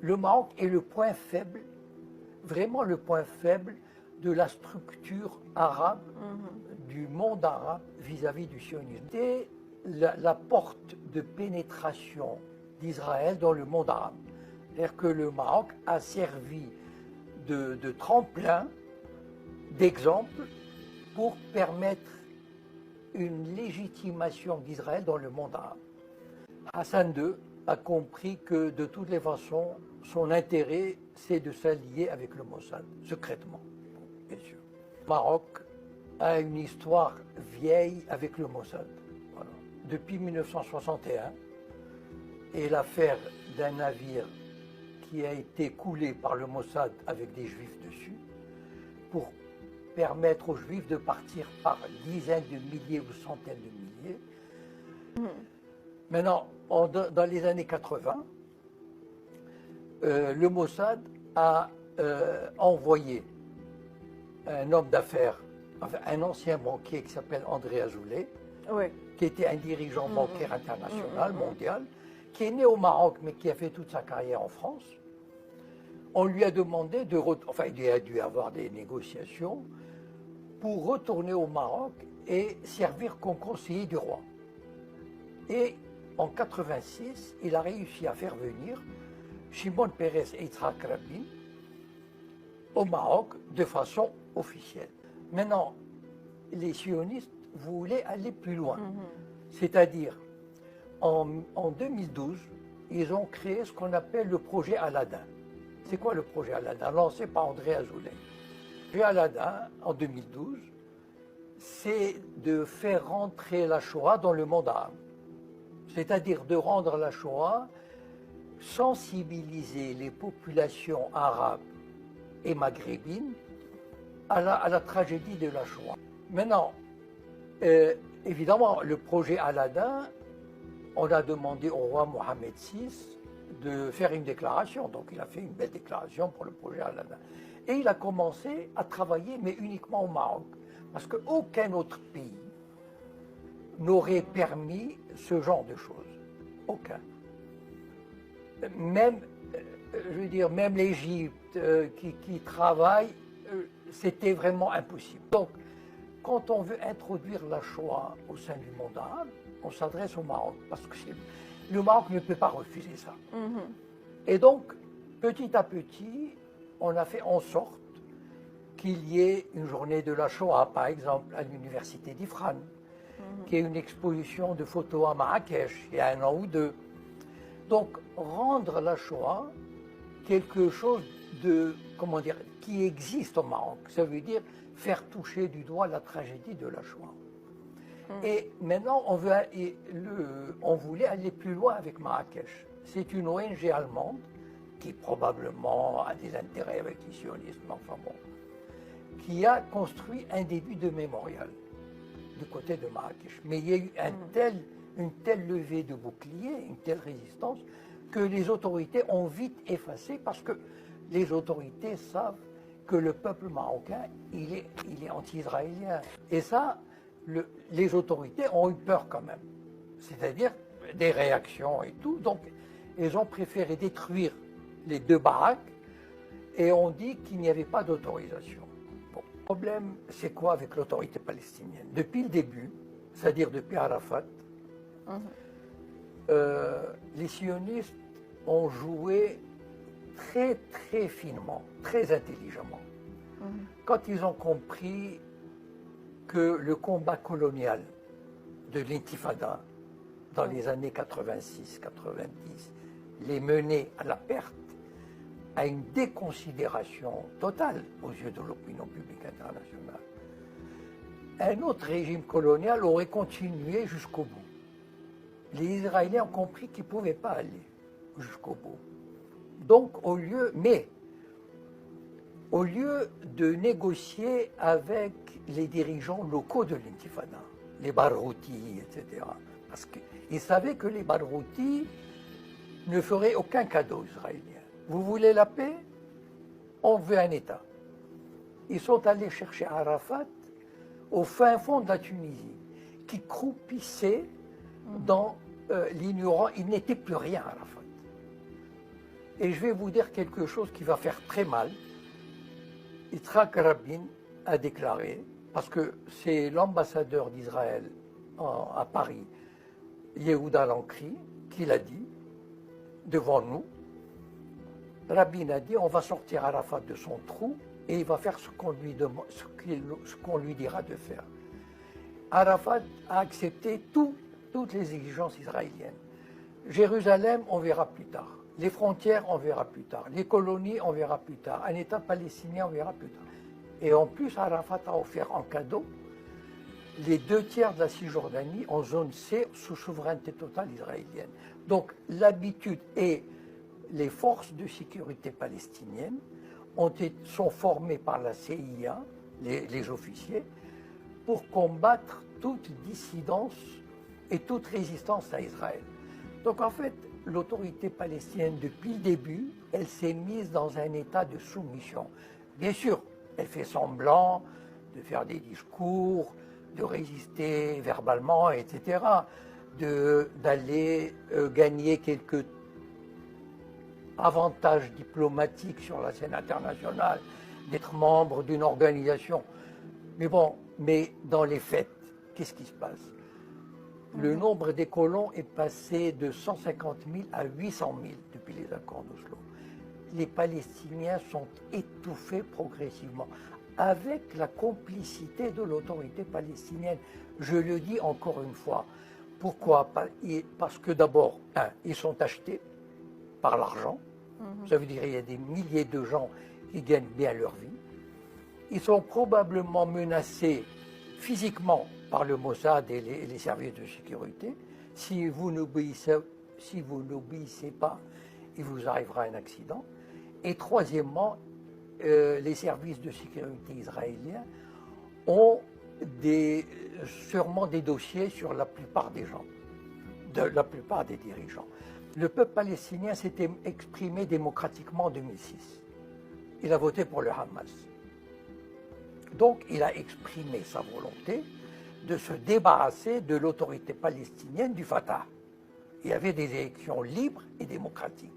le Maroc est le point faible, vraiment le point faible de la structure arabe, du monde arabe vis-à-vis du sionisme. C'est la porte de pénétration d'Israël dans le monde arabe. C'est-à-dire que le Maroc a servi de tremplin, d'exemple, pour permettre une légitimation d'Israël dans le monde arabe. Hassan II a compris que de toutes les façons, son intérêt, c'est de s'allier avec le Mossad, secrètement, bien sûr. Le Maroc a une histoire vieille avec le Mossad. Voilà. Depuis 1961, et l'affaire d'un navire qui a été coulé par le Mossad avec des Juifs dessus, pour permettre aux Juifs de partir par dizaines de milliers ou centaines de milliers. Maintenant, dans les années 80, le Mossad a envoyé un homme d'affaires, enfin, un ancien banquier qui s'appelle André Azoulay, Oui. qui était un dirigeant bancaire international, mondial, qui est né au Maroc, mais qui a fait toute sa carrière en France. On lui a demandé enfin, il a dû avoir des négociations pour retourner au Maroc et servir comme conseiller du roi. Et en 86, il a réussi à faire venir Shimon Peres et Yitzhak Rabin au Maroc de façon officielle. Maintenant, les sionistes voulaient aller plus loin. C'est-à-dire, en 2012, ils ont créé ce qu'on appelle le projet Aladdin. C'est quoi le projet Aladdin, lancé par André Azoulay? Le projet Aladdin, en 2012, c'est de faire rentrer la Shoah dans le monde arabe. C'est-à-dire de rendre la Shoah, sensibiliser les populations arabes et maghrébines à la tragédie de la Shoah. Maintenant, évidemment, le projet Aladdin, on a demandé au roi Mohamed VI de faire une déclaration. Donc il a fait une belle déclaration pour le projet Aladdin. Et il a commencé à travailler, mais uniquement au Maroc. Parce qu'aucun autre pays n'aurait permis ce genre de choses. Aucun. Même, je veux dire, même l'Égypte qui travaille, c'était vraiment impossible. Donc, quand on veut introduire la Shoah au sein du monde arabe, on s'adresse au Maroc, parce que le Maroc ne peut pas refuser ça. Et donc, petit à petit, on a fait en sorte qu'il y ait une journée de la Shoah, par exemple, à l'université d'Ifrane, qui est une exposition de photos à Marrakech, il y a 1 an ou 2. Donc, rendre la Shoah quelque chose de, comment dire, qui existe au Maroc. Ça veut dire faire toucher du doigt la tragédie de la Shoah. Et maintenant, on voulait aller plus loin avec Marrakech. C'est une ONG allemande qui probablement a des intérêts avec les sionistes, enfin bon, qui a construit un début de mémorial du côté de Marrakech. Mais il y a eu une telle levée de boucliers, une telle résistance, que les autorités ont vite effacé parce que les autorités savent que le peuple marocain, il est anti-israélien. Et ça, les autorités ont eu peur quand même. C'est-à-dire des réactions et tout. Donc, ils ont préféré détruire les 2 baraques et on dit qu'il n'y avait pas d'autorisation. Bon. Le problème, c'est quoi avec l'autorité palestinienne? Depuis le début, c'est-à-dire depuis Arafat, les sionistes ont joué très très finement, très intelligemment. Quand ils ont compris que le combat colonial de l'intifada dans les années 86-90 les menait à la perte, à une déconsidération totale aux yeux de l'opinion publique internationale, un autre régime colonial aurait continué jusqu'au bout. Les Israéliens ont compris qu'ils ne pouvaient pas aller jusqu'au bout. Donc, au lieu de négocier avec les dirigeants locaux de l'intifada, les Barghoutis, etc., parce qu'ils savaient que les Barghoutis ne feraient aucun cadeau aux Israéliens. Vous voulez la paix? On veut un État. Ils sont allés chercher Arafat au fin fond de la Tunisie, qui croupissait dans l'ignorant. Il n'était plus rien, Arafat. Et je vais vous dire quelque chose qui va faire très mal. Yitzhak Rabin a déclaré, parce que c'est l'ambassadeur d'Israël à Paris, Yehuda Lankri, qui l'a dit devant nous. Rabin a dit on va sortir Arafat de son trou et il va faire ce qu'on lui dira de faire. Arafat a accepté toutes les exigences israéliennes. Jérusalem, on verra plus tard. Les frontières, on verra plus tard. Les colonies, on verra plus tard. Un État palestinien, on verra plus tard. Et en plus, Arafat a offert en cadeau les 2/3 de la Cisjordanie en zone C sous souveraineté totale israélienne. Donc l'habitude et les forces de sécurité palestiniennes sont formées par la CIA, les officiers, pour combattre toute dissidence et toute résistance à Israël. Donc en fait, l'autorité palestinienne, depuis le début, elle s'est mise dans un état de soumission. Bien sûr, elle fait semblant de faire des discours, de résister verbalement, etc., d'aller gagner quelques avantages diplomatiques sur la scène internationale, d'être membre d'une organisation. Mais bon, dans les faits, qu'est-ce qui se passe? Le nombre des colons est passé de 150 000 à 800 000 depuis les accords d'Oslo. Les Palestiniens sont étouffés progressivement, avec la complicité de l'autorité palestinienne. Je le dis encore une fois. Pourquoi? Parce que d'abord, ils sont achetés par l'argent. Ça veut dire qu'il y a des milliers de gens qui gagnent bien leur vie. Ils sont probablement menacés physiquement par le Mossad et les services de sécurité. Si vous n'obéissez pas, il vous arrivera un accident. Et troisièmement, les services de sécurité israéliens ont sûrement des dossiers sur la plupart des gens, la plupart des dirigeants. Le peuple palestinien s'était exprimé démocratiquement en 2006. Il a voté pour le Hamas. Donc il a exprimé sa volonté de se débarrasser de l'autorité palestinienne du Fatah. Il y avait des élections libres et démocratiques.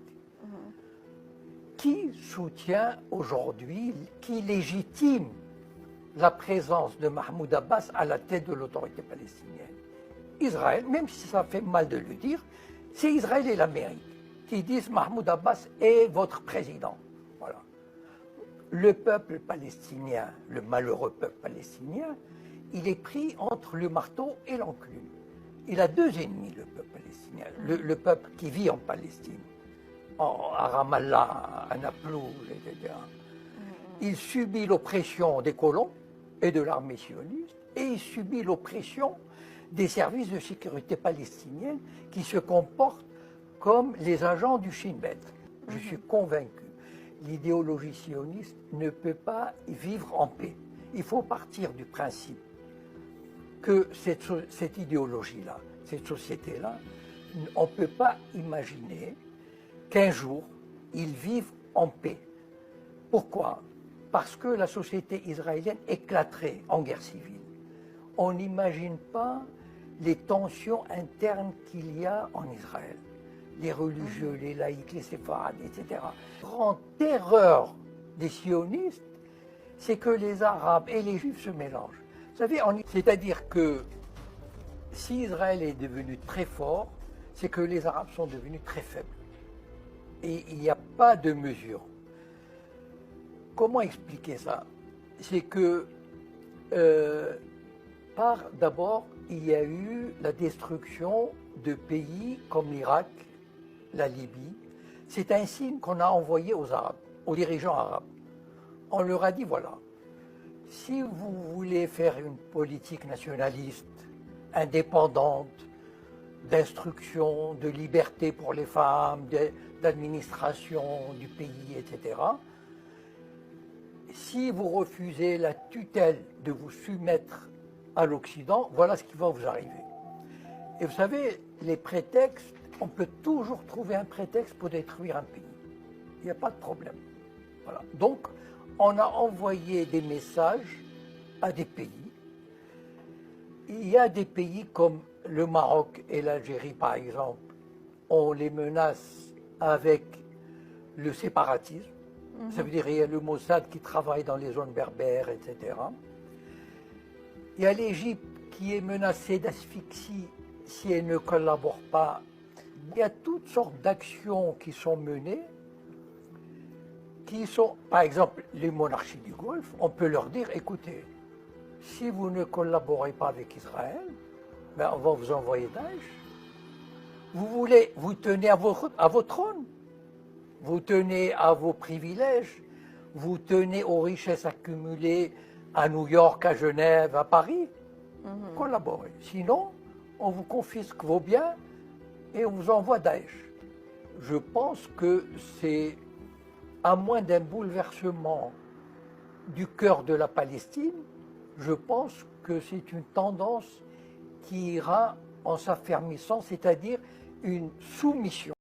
Qui soutient aujourd'hui, qui légitime la présence de Mahmoud Abbas à la tête de l'autorité palestinienne? Israël, même si ça fait mal de le dire, c'est Israël et l'Amérique qui disent Mahmoud Abbas est votre président. Voilà. Le peuple palestinien, le malheureux peuple palestinien, il est pris entre le marteau et l'enclume. Il a deux ennemis, le peuple palestinien. Le peuple qui vit en Palestine, à Ramallah, à Naplouse, etc. Il subit l'oppression des colons et de l'armée sioniste, et il subit l'oppression des services de sécurité palestiniens qui se comportent comme les agents du Shin Bet. Je suis convaincu, l'idéologie sioniste ne peut pas vivre en paix. Il faut partir du principe que cette idéologie-là, cette société-là, on ne peut pas imaginer qu'un jour, ils vivent en paix. Pourquoi? Parce que la société israélienne éclaterait en guerre civile. On n'imagine pas les tensions internes qu'il y a en Israël. Les religieux, les laïcs, les séfarades, etc. La grande terreur des sionistes, c'est que les Arabes et les Juifs se mélangent. Vous savez, c'est-à-dire que si Israël est devenu très fort, c'est que les Arabes sont devenus très faibles. Et il n'y a pas de mesure. Comment expliquer ça? C'est que, d'abord, il y a eu la destruction de pays comme l'Irak, la Libye. C'est un signe qu'on a envoyé aux Arabes, aux dirigeants arabes. On leur a dit, voilà, si vous voulez faire une politique nationaliste, indépendante, d'instruction, de liberté pour les femmes, d'administration du pays, etc., si vous refusez la tutelle de vous soumettre à l'Occident, voilà ce qui va vous arriver. Et vous savez, les prétextes, on peut toujours trouver un prétexte pour détruire un pays. Il n'y a pas de problème. Voilà. Donc, on a envoyé des messages à des pays. Il y a des pays comme le Maroc et l'Algérie, par exemple, on les menace avec le séparatisme. Ça veut dire il y a le Mossad qui travaille dans les zones berbères, etc. Il y a l'Égypte qui est menacée d'asphyxie si elle ne collabore pas. Il y a toutes sortes d'actions qui sont menées, qui sont, par exemple, les monarchies du Golfe, on peut leur dire, écoutez, si vous ne collaborez pas avec Israël, ben on va vous envoyer Daesh. Vous tenez à votre trône, vous tenez à vos privilèges, vous tenez aux richesses accumulées à New York, à Genève, à Paris. Collaborez. Sinon, on vous confisque vos biens et on vous envoie Daesh. Je pense que c'est, à moins d'un bouleversement du cœur de la Palestine, je pense que c'est une tendance qui ira en s'affermissant, c'est-à-dire une soumission.